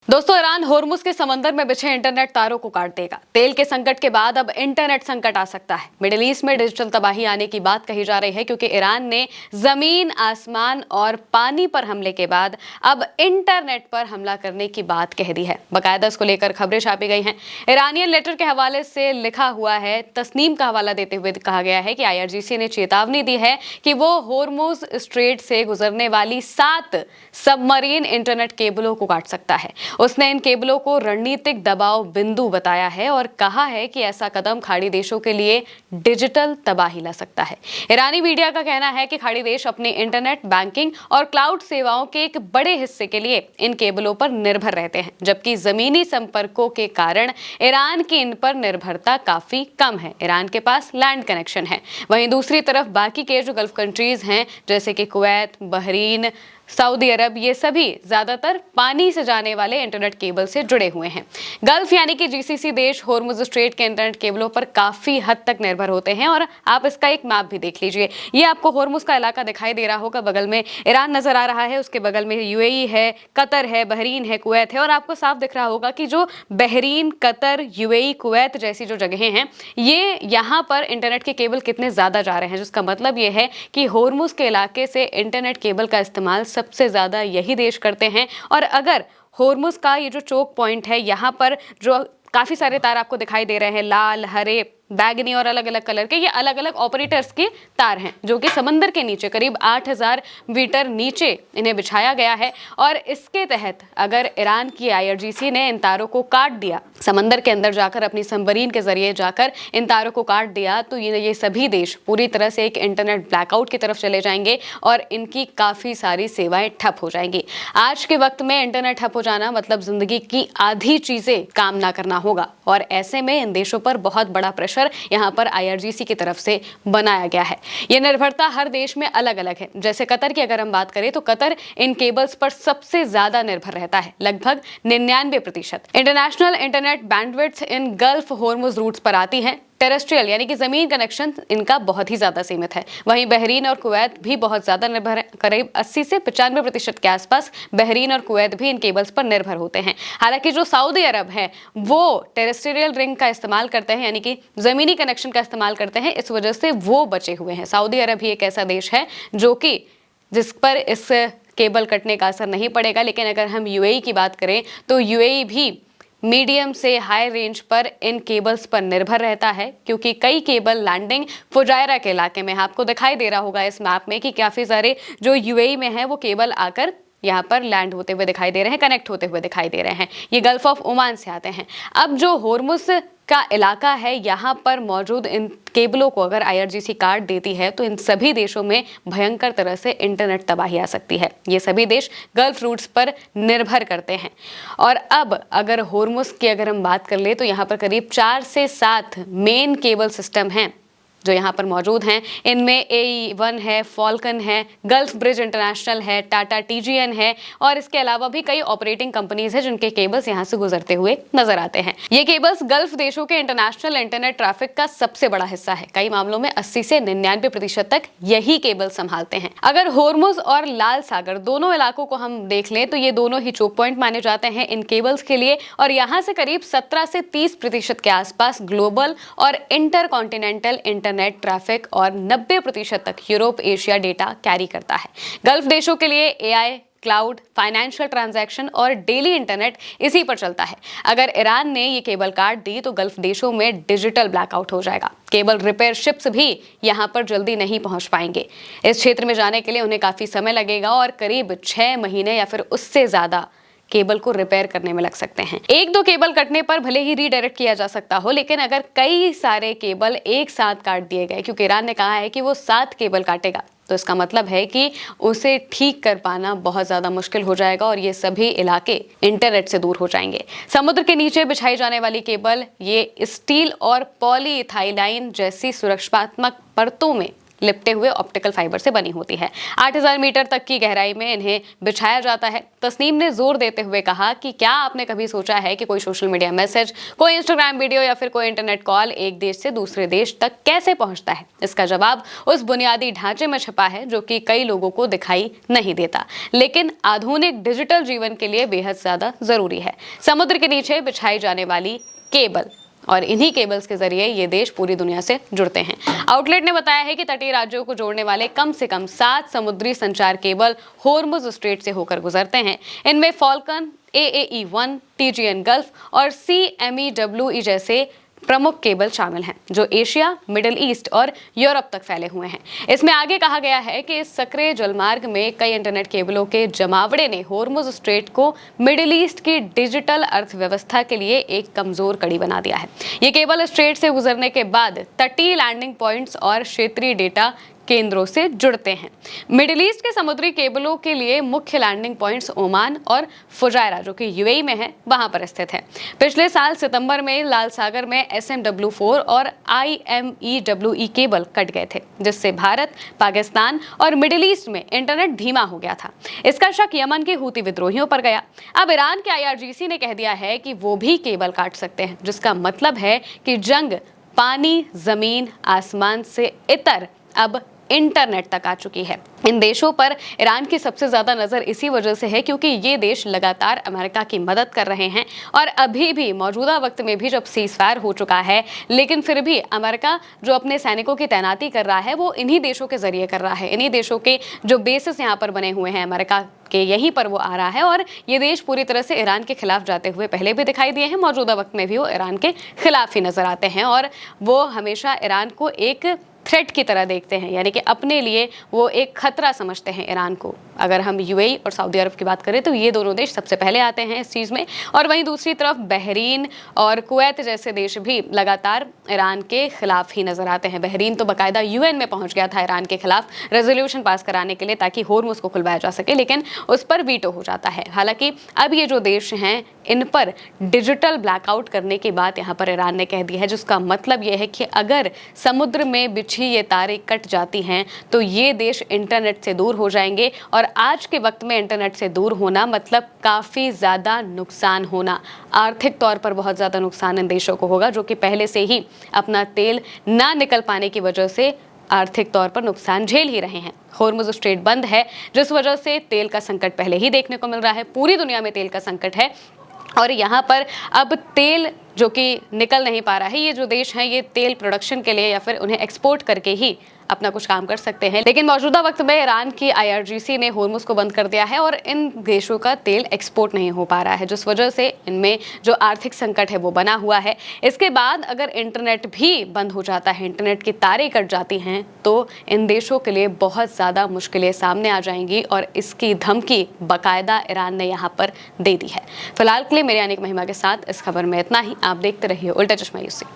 दोस्तों, ईरान होर्मुज के समंदर में बिछे इंटरनेट तारों को काट देगा। तेल के संकट के बाद अब इंटरनेट संकट आ सकता है। मिडिल ईस्ट में डिजिटल तबाही आने की बात कही जा रही है क्योंकि ईरान ने जमीन, आसमान और पानी पर हमले के बाद अब इंटरनेट पर हमला करने की बात कह दी है। बाकायदा इसको लेकर खबरें छापी गई हैं। ईरानियन लेटर के हवाले से लिखा हुआ है, तस्नीम का हवाला देते हुए कहा गया है कि IRGC ने चेतावनी दी है कि वो होर्मुज स्ट्रेट से गुजरने वाली 7 सबमरीन इंटरनेट केबलों को काट सकता है। उसने इन केबलों को रणनीतिक दबाव बिंदु बताया है और कहा है कि ऐसा कदम खाड़ी देशों के लिए डिजिटल तबाही ला सकता है। ईरानी मीडिया का कहना है कि खाड़ी देश अपने इंटरनेट, बैंकिंग और क्लाउड सेवाओं के एक बड़े हिस्से के लिए इन केबलों पर निर्भर रहते हैं, जबकि जमीनी संपर्कों के कारण ईरान की इन पर निर्भरता काफी कम है। ईरान के पास लैंड कनेक्शन है। वहीं दूसरी तरफ बाकी के जो गल्फ कंट्रीज हैं, जैसे कि कुवैत, बहरीन, सऊदी अरब, ये सभी ज्यादातर पानी से जाने वाले इंटरनेट केबल से जुड़े हुए हैं। गल्फ यानी कि GCC देश होर्मुज स्ट्रेट के इंटरनेट केबलों पर काफी हद तक निर्भर होते हैं और आप इसका एक मैप भी देख लीजिए। ये आपको होर्मुज का इलाका दिखाई दे रहा होगा। बगल में ईरान नजर आ रहा है, उसके बगल में UAE है, कतर है, बहरीन है, कुवैत है और आपको साफ दिख रहा होगा कि जो बहरीन, कतर, UAE, कुवैत जैसी जो जगहें हैं, ये यहाँ पर इंटरनेट के केबल कितने ज्यादा जा रहे हैं, जिसका मतलब ये है कि होर्मुज के इलाके से इंटरनेट केबल का इस्तेमाल सबसे ज्यादा यही देश करते हैं। और अगर होर्मुज का ये जो चोक पॉइंट है, यहाँ पर जो काफी सारे तार आपको दिखाई दे रहे हैं, लाल, हरे, बैगनी और अलग अलग कलर के, ये अलग अलग ऑपरेटर्स के तार हैं जो कि समंदर के नीचे करीब 8000 मीटर नीचे इन्हें बिछाया गया है। और इसके तहत अगर ईरान की IRGC ने इन तारों को काट दिया, समंदर के अंदर जाकर अपनी सबमरीन के जरिए जाकर इन तारों को काट दिया, तो ये सभी देश पूरी तरह से एक इंटरनेट ब्लैकआउट की तरफ चले जाएंगे और इनकी काफी सारी सेवाएं ठप हो जाएंगी। आज के वक्त में इंटरनेट ठप हो जाना मतलब जिंदगी की आधी चीजें काम ना करना होगा और ऐसे में इन देशों पर बहुत बड़ा प्रेशर यहाँ पर IRGC की तरफ से बनाया गया है। ये निर्भरता हर देश में अलग अलग है। जैसे कतर की अगर हम बात करें तो कतर इन केबल्स पर सबसे ज्यादा निर्भर रहता है, लगभग 99%। इंटरनेशनल इंटरनेट बैंडविड्थ इन गल्फ होर्मुज रूट्स पर आती है। टेरेस्ट्रियल यानी कि जमीन कनेक्शन इनका बहुत ही ज्यादा सीमित है। वहीं बहरीन और कुवैत भी बहुत ज्यादा निर्भर है। करीब 80 से 95% के आसपास बहरीन और कुवैत भी इन केबल्स पर निर्भर होते हैं। हालांकि जो सऊदी अरब है वो टेरेस्ट्रियल रिंग का इस्तेमाल करते हैं, यानी कि जमीनी कनेक्शन का इस्तेमाल करते हैं। इस वजह से वो बचे हुए हैं। सऊदी अरब ही एक ऐसा देश है जो कि जिस पर इस केबल कटने का असर नहीं पड़ेगा। लेकिन अगर हम UAE की बात करें तो UAE भी मीडियम से हाई रेंज पर इन केबल्स पर निर्भर रहता है, क्योंकि कई केबल लैंडिंग फुजायरा के इलाके में, आपको दिखाई दे रहा होगा इस मैप में कि काफी सारे जो UAE में है वो केबल आकर यहाँ पर लैंड होते हुए दिखाई दे रहे हैं, कनेक्ट होते हुए दिखाई दे रहे हैं। ये गल्फ ऑफ ओमान से आते हैं। अब जो होर्मुज का इलाका है, यहाँ पर मौजूद इन केबलों को अगर IRGC काट देती है तो इन सभी देशों में भयंकर तरह से इंटरनेट तबाही आ सकती है। ये सभी देश गल्फ रूट्स पर निर्भर करते हैं। और अब अगर होर्मुज की अगर हम बात कर ले तो यहाँ पर करीब 4 से 7 मेन केबल सिस्टम हैं जो यहाँ पर मौजूद हैं। इनमें AE1 है, फॉल्कन है, गल्फ ब्रिज इंटरनेशनल है, टाटा TGN है और इसके अलावा भी कई ऑपरेटिंग कंपनीज हैं जिनके केबल्स यहाँ से गुजरते हुए नजर आते हैं। ये केबल्स गल्फ देशों के इंटरनेशनल इंटरनेट ट्रैफिक का सबसे बड़ा हिस्सा है। कई मामलों में 80 से 99% तक यही केबल संभालते हैं। अगर होर्मुज और लाल सागर दोनों इलाकों को हम देख लें तो ये दोनों ही चोक पॉइंट माने जाते हैं इन केबल्स के लिए और यहाँ से करीब 17 से 30% के आसपास ग्लोबल और इंटरकॉन्टिनेंटल इंटरनेट ट्रैफिक और 90% तक यूरोप एशिया डेटा कैरी करता है। गल्फ देशों के लिए AI, क्लाउड, फाइनेंशियल ट्रांजैक्शन और डेली इंटरनेट इसी पर चलता है। अगर ईरान ने ये केबल काट दी तो गल्फ देशों में डिजिटल ब्लैकआउट हो जाएगा। केबल रिपेयर शिप्स भी यहाँ पर जल्दी नहीं पहुंच पाएंगे। इस क्षेत्र में जाने के लिए उन्हें काफी समय लगेगा और करीब 6 महीने या फिर उससे ज्यादा केबल को रिपेयर करने में लग सकते हैं। 1-2 केबल कटने पर भले ही रीडायरेक्ट किया जा सकता हो, लेकिन अगर कई सारे केबल एक साथ काट दिए गए, क्योंकि ईरान ने कहा है कि वो 7 केबल काटेगा, तो इसका मतलब है कि उसे ठीक कर पाना बहुत ज्यादा मुश्किल हो जाएगा और ये सभी इलाके इंटरनेट से दूर हो जाएंगे। समुद्र के नीचे बिछाई जाने वाली केबल ये स्टील और पॉलीइथाइलाइन जैसी सुरक्षात्मक परतों में लिपटे हुए ऑप्टिकल फाइबर से बनी होती है। 8000 मीटर तक की गहराई में इन्हें बिछाया जाता है। तस्नीम ने जोर देते हुए कहा कि क्या आपने कभी सोचा है कि कोई सोशल मीडिया मैसेज, कोई इंस्टाग्राम वीडियो या फिर कोई इंटरनेट कॉल एक देश से दूसरे देश तक कैसे पहुंचता है? इसका जवाब उस बुनियादी ढांचे में छिपा है जो कि कई लोगों को दिखाई नहीं देता, लेकिन आधुनिक डिजिटल जीवन के लिए बेहद ज्यादा जरूरी है। समुद्र के नीचे बिछाई जाने वाली केबल, और इन्हीं केबल्स के जरिए ये देश पूरी दुनिया से जुड़ते हैं। आउटलेट ने बताया है कि तटीय राज्यों को जोड़ने वाले कम से कम 7 समुद्री संचार केबल होर्मुज स्ट्रेट से होकर गुजरते हैं। इनमें फॉल्कन, AAE-1, TGN गल्फ और CMEWE जैसे प्रमुख केबल शामिल हैं जो एशिया, मिडिल ईस्ट और यूरोप तक फैले हुए हैं। इसमें आगे कहा गया है कि इस सक्रिय जलमार्ग में कई इंटरनेट केबलों के जमावड़े ने होर्मुज स्ट्रेट को मिडिल ईस्ट की डिजिटल अर्थव्यवस्था के लिए एक कमजोर कड़ी बना दिया है। ये केबल स्ट्रेट से गुजरने के बाद तटीय लैंडिंग पॉइंट्स और क्षेत्रीय डेटा केंद्रों से जुड़ते हैं। मिडिल ईस्ट के समुद्री केबलों के लिए मुख्य लैंडिंग पॉइंट्स ओमान और फुजायरा, जो कि यूएई में है, वहां पर स्थित है। पिछले साल सितंबर में लाल सागर में SMW4 और IMEWE केबल कट गए थे, जिससे भारत, पाकिस्तान और मिडिल ईस्ट में इंटरनेट धीमा हो गया था। इसका शक यमन के हूती विद्रोहियों पर गया। अब ईरान के IRGC ने कह दिया है कि वो भी केबल काट सकते हैं, जिसका मतलब है कि जंग पानी, जमीन, आसमान से इतर अब इंटरनेट तक आ चुकी है। इन देशों पर ईरान की सबसे ज्यादा नजर इसी वजह से है क्योंकि ये देश लगातार अमेरिका की मदद कर रहे हैं और अभी भी मौजूदा वक्त में भी जब सीजफायर हो चुका है, लेकिन फिर भी अमेरिका जो अपने सैनिकों की तैनाती कर रहा है वो इन्हीं देशों के जरिए कर रहा है। इन्हीं देशों के जो बेसिस यहाँ पर बने हुए हैं अमेरिका के, यहीं पर वो आ रहा है और ये देश पूरी तरह से ईरान के खिलाफ जाते हुए पहले भी दिखाई दिए हैं, मौजूदा वक्त में भी वो ईरान के खिलाफ ही नजर आते हैं और वो हमेशा ईरान को एक थ्रेट की तरह देखते हैं, यानी कि अपने लिए वो एक खतरा समझते हैं ईरान को। अगर हम यूएई और सऊदी अरब की बात करें तो ये दोनों देश सबसे पहले आते हैं इस चीज़ में, और वहीं दूसरी तरफ बहरीन और कुवैत जैसे देश भी लगातार ईरान के खिलाफ ही नजर आते हैं। बहरीन तो बाकायदा UN में पहुंच गया था ईरान के खिलाफ रेजोल्यूशन पास कराने के लिए ताकि होर्मुज को खुलवाया जा सके, लेकिन उस पर वीटो हो जाता है। हालांकि अब ये जो देश हैं इन पर डिजिटल ब्लैकआउट करने की बात यहाँ पर ईरान ने कह दी है, जिसका मतलब ये है कि अगर समुद्र में बिछी ये तारें कट जाती हैं तो ये देश इंटरनेट से दूर हो जाएंगे, और आज के वक्त में इंटरनेट से दूर होना मतलब काफ़ी ज़्यादा नुकसान होना। आर्थिक तौर पर बहुत ज़्यादा नुकसान इन देशों को होगा जो कि पहले से ही अपना तेल ना निकल पाने की वजह से आर्थिक तौर पर नुकसान झेल ही रहे हैं। होर्मुज स्ट्रेट बंद है जिस वजह से तेल का संकट पहले ही देखने को मिल रहा है। पूरी दुनिया में तेल का संकट है और यहाँ पर अब तेल जो कि निकल नहीं पा रहा है, ये जो देश हैं ये तेल प्रोडक्शन के लिए या फिर उन्हें एक्सपोर्ट करके ही अपना कुछ काम कर सकते हैं, लेकिन मौजूदा वक्त में ईरान की IRGC ने होर्मुज को बंद कर दिया है और इन देशों का तेल एक्सपोर्ट नहीं हो पा रहा है, जिस वजह से इनमें जो आर्थिक संकट है वो बना हुआ है। इसके बाद अगर इंटरनेट भी बंद हो जाता है, इंटरनेट की तारें कट जाती हैं, तो इन देशों के लिए बहुत ज़्यादा मुश्किलें सामने आ जाएंगी और इसकी धमकी बाकायदा ईरान ने यहाँ पर दे दी है। फिलहाल के लिए मेरे यानी महिमा के साथ इस खबर में इतना ही। आप देखते रहिए उल्टा चश्मा यूसी।